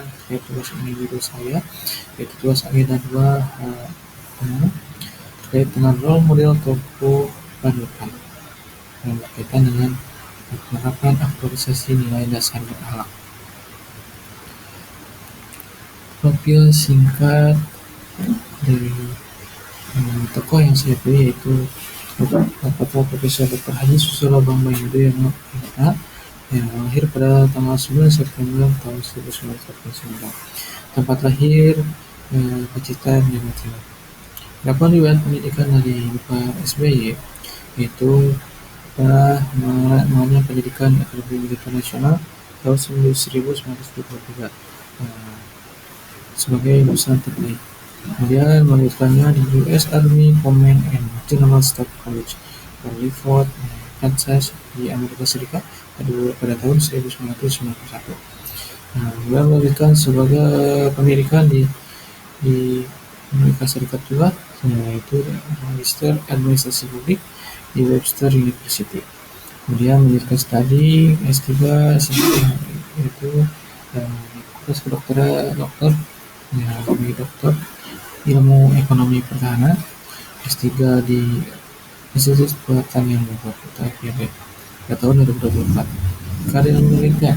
terkait tugas individu saya, yaitu tugas agenda 2 terkait dengan role model tokoh panutan yang berkaitan dengan penerapan aktualisasi nilai dasar berakhlak. Profil singkat dari tokoh yang saya pilih yaitu Bapak Profesor Dr. Haji Susilo Bambang Yudhoyono MA, yang lahir pada tanggal 9 September tahun 1949. Tempat lahir Pacitan, Jawa Timur. Adapun riwayat pendidikan dari Bapak SBY yaitu mengenyam pendidikan Akademi Militer Nasional tahun 1923 sebagai lulusan terbaik. Kemudian melanjutkannya di US Army Command and General Staff College, Rutherford, Kansas di Amerika Serikat pada tahun 1991. Kemudian melanjutkan sebagai pendidikan di Amerika Serikat juga, yaitu Magister Administrasi Publik di Webster University. Kemudian melanjutkan studi S3 yaitu Fakultas Kedokteran dokter Ilmu Ekonomi Pertahanan, S3 di Institut Pertanian Bogor pada tahun 2024. Karir militer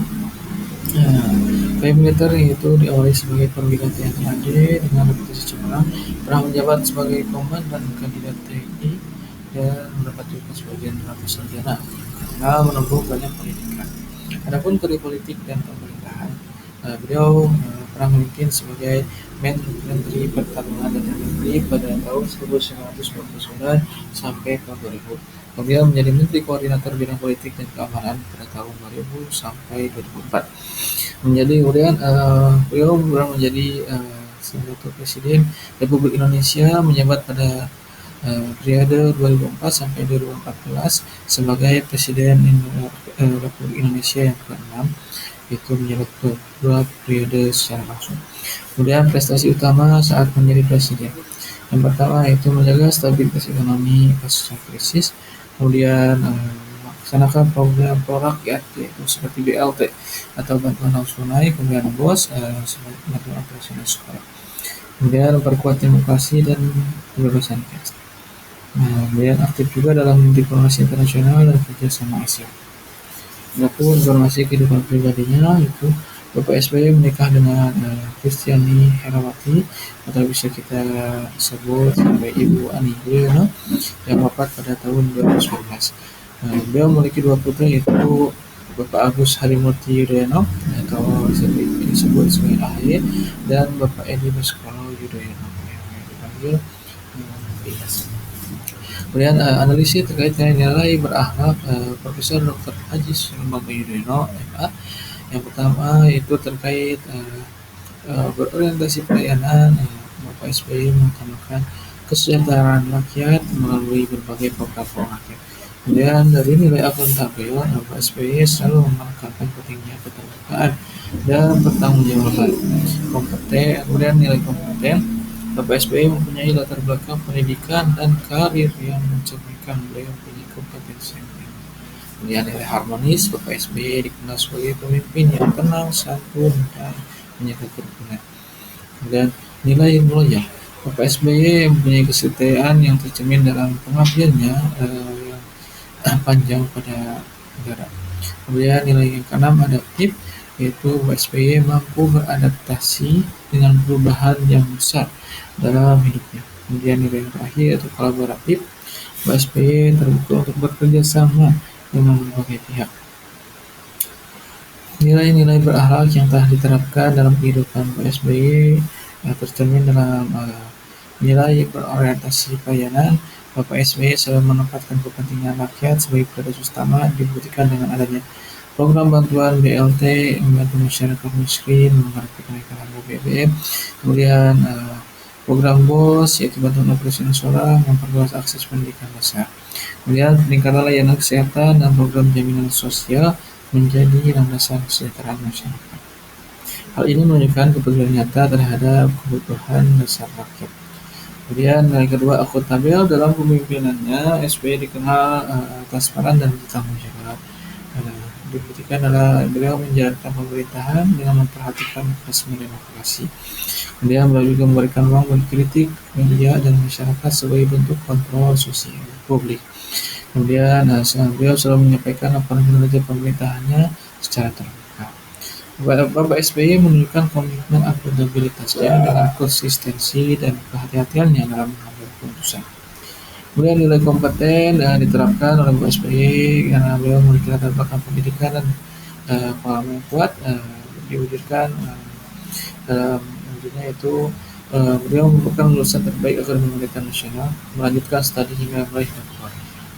militer yaitu diawali sebagai perwira TNI AD dengan reputasi cemerlang, pernah menjabat sebagai komandan kandidat TNI dan mendapat juga sebagai jenderal sarjana karena menempuh banyak pendidikan. Adapun karir politik dan pemerintahan, beliau pernah memimpin sebagai Menteri Pertahanan dan Menteri pada tahun 1999 sampai tahun 2000. Kemudian menjadi Menteri Koordinator Bidang Politik dan Keamanan pada tahun 2000 sampai 2004. Beliau pernah menjadi salah satu Presiden Republik Indonesia, menjabat pada periode 2004 sampai 2014 sebagai Presiden Republik Indonesia yang ke-6, itu menjabat dua periode secara langsung. Kemudian prestasi utama saat menjadi presiden, yang pertama yaitu menjaga stabilitas ekonomi pasca krisis, kemudian melaksanakan program pro-rakyat yaitu seperti BLT atau bantuan langsung tunai, kemudian BOS sebagai bantuan operasional sekolah, kemudian memperkuat demokrasi dan kebebasan pers. Kemudian aktif juga dalam diplomasi internasional dan kerjasama ASEAN. Adapun informasi kehidupan pribadinya itu Bapak SBY menikah dengan Kristiani Herawati atau bisa kita sebut sebagai Ibu Ani Yudhoyono yang wafat pada tahun 2019. Beliau memiliki dua putra yaitu Bapak Agus Harimurti Yudhoyono atau disebut sebagai AHY dan Bapak Edi Baskoro Yudhoyono yang dipanggil Bias. Kemudian analisis terkait dengan nilai berakhlak Profesor Dr. Haji Susilo Bambang Yudhoyono MA. Yang pertama itu terkait berorientasi pelayanan. Bapak SBY mengutamakan kesejahteraan rakyat melalui berbagai program rakyat. Kemudian dari nilai akuntabel, Bapak SBY selalu menekankan pentingnya keterbukaan dan pertanggungjawaban. Kemudian nilai kompeten, Bapak SBY mempunyai latar belakang pendidikan dan karir yang mencerminkan beliau mempunyai kompetensi yang tinggi. Kemudian nilai harmonis, Bapak SBY dikenal sebagai pemimpin yang tenang, santun, dan menjaga kerukunan. Kemudian nilai loyal, Bapak SBY mempunyai kesetiaan yang tercermin dalam pengabdiannya yang panjang pada negara. Kemudian nilai yang keenam adaptif, yaitu Bapak SBY mampu beradaptasi dengan perubahan yang besar dalam hidupnya. Kemudian nilai yang terakhir yaitu kolaboratif, Bapak SBY terbuka untuk bekerja sama dengan berbagai pihak. Nilai-nilai berakhlak yang telah diterapkan dalam kehidupan Pak SBY tercermin dalam nilai berorientasi pelayanan. Bapak SBY selalu menempatkan kepentingan rakyat sebagai prioritas utama, dibuktikan dengan adanya program bantuan BLT, membantu masyarakat miskin, menghadapi kenaikan harga BBM, kemudian program BOS yaitu bantuan operasional sekolah, memperluas akses pendidikan dasar. Kemudian peningkatan layanan kesehatan dan program jaminan sosial menjadi landasan kesejahteraan masyarakat. Hal ini menunjukkan kepedulian nyata terhadap kebutuhan dasar rakyat. Kemudian nilai kedua akuntabel, dalam pemimpinannya SBY dikenal transparan dan bertanggung jawab. dibuktikan adalah beliau menjalankan pemerintahan dengan memperhatikan mekanisme demokrasi. Kemudian beliau juga memberikan ruang bagi kritik, media, dan masyarakat sebagai bentuk kontrol sosial publik. Kemudian beliau selalu menyampaikan laporan kinerja pemerintahannya secara terbuka. Bapak SBY menunjukkan komitmen akuntabilitasnya dengan konsistensi dan kehati-hatiannya dalam mengambil keputusan. Kemudian nilai kompeten diterapkan oleh Bapak SBY karena beliau memiliki latar belakang pendidikan dan pengalaman yang kuat, diwujudkan dalam wujudnya itu beliau merupakan lulusan terbaik Akademi Militer Nasional, melanjutkan studi hingga meraih doktor.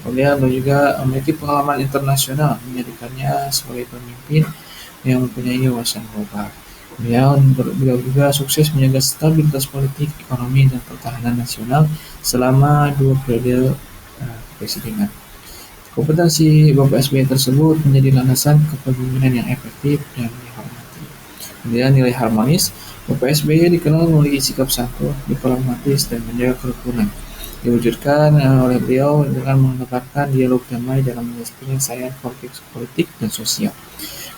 Kemudian beliau juga memiliki pengalaman internasional, menjadikannya sebagai pemimpin yang mempunyai wawasan global. Beliau juga sukses menjaga stabilitas politik, ekonomi, dan pertahanan nasional selama 2 periode kepresidenan. Kompetensi Bapak SBY tersebut menjadi landasan kepemimpinan yang efektif dan dihormati. Kemudian nilai harmonis, Bapak SBY dikenal memiliki sikap santun, diplomatis, dan menjaga kerukunan. Diwujudkan oleh beliau dengan mengedepankan dialog damai dalam penyelesaian konflik politik dan sosial.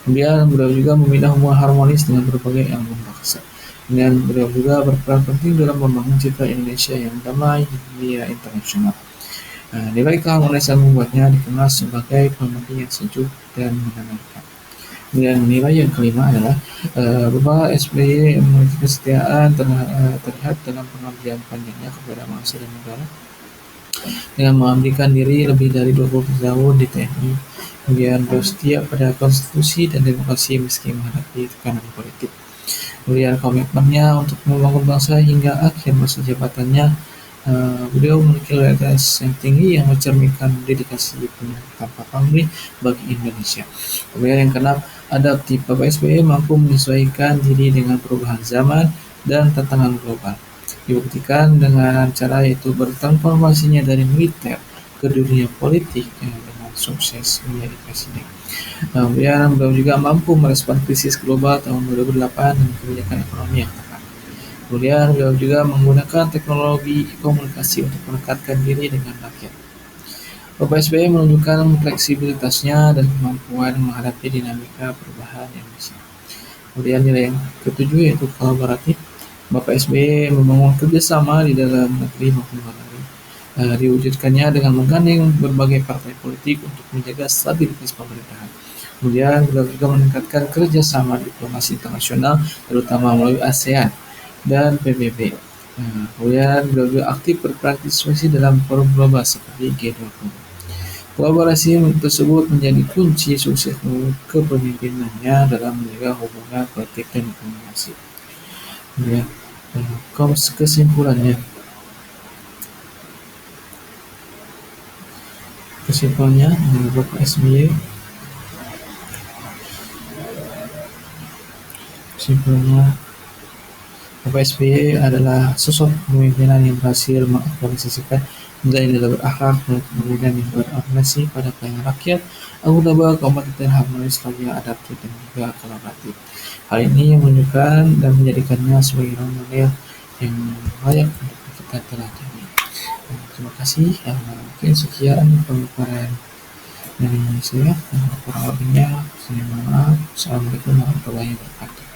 Kemudian beliau juga membina hubungan harmonis dengan berbagai elemen bangsa. Kemudian beliau juga berperan penting dalam membangun citra Indonesia yang damai di dunia internasional. Nilai keharmonisan membuatnya dikenal sebagai pemimpin yang sejuk dan menenangkan. Kemudian nilai yang kelima adalah Bapak SBY memiliki kesetiaan terlihat dalam pengabdian panjangnya kepada bangsa dan negara dengan mengabdikan diri lebih dari 20 tahun di TNI. Kemudian beliau setia pada konstitusi dan demokrasi meski menghadapi tekanan politik. Kemudian komitmennya untuk membangun bangsa hingga akhir masa jabatannya, beliau memiliki loyalitas yang tinggi yang mencerminkan dedikasi penuh tanpa pamrih bagi Indonesia. Kemudian yang keenam, adaptif. Bapak SBY mampu menyesuaikan diri dengan perubahan zaman dan tantangan global. Dibuktikan dengan cara yaitu bertransformasinya dari militer ke dunia politik dengan sukses menjadi presiden. Kemudian beliau juga mampu merespon krisis global tahun 2008 dengan kebijakan ekonomi yang tepat. Kemudian beliau juga menggunakan teknologi komunikasi untuk mendekatkan diri dengan rakyat. Bapak SBY menunjukkan fleksibilitasnya dan kemampuan menghadapi dinamika perubahan Indonesia. Kemudian nilai yang ketujuh yaitu kolaboratif. Bapak SBY membangun kerjasama di dalam negeri maupun luar negeri. Diwujudkannya dengan menggandeng berbagai partai politik untuk menjaga stabilitas pemerintahan. Kemudian beliau juga meningkatkan kerjasama diplomasi internasional, terutama melalui ASEAN dan PBB. Kemudian beliau juga aktif berpartisipasi dalam forum global seperti G20. Kolaborasi tersebut menjadi kunci sukses kepemimpinannya dalam menjaga hubungan politik dan diplomasi. Kemudian kesimpulannya, Bapak SBY Bapak SBY adalah sosok pemimpinan yang berhasil mengaktualisasikan nilai-nilai berakhlak dan kepemimpinan yang berorientasi pada pelayanan rakyat, akuntabel, kompeten, harmonis, loyal, adaptif, dan juga kolaboratif. Hal ini yang menunjukkan dan menjadikannya sebagai role model yang layak untuk kita teladani. Terima kasih. Mungkin sekian pemaparan dari saya. Kurang lebihnya saya mohon maaf. Assalamualaikum warahmatullahi wabarakatuh.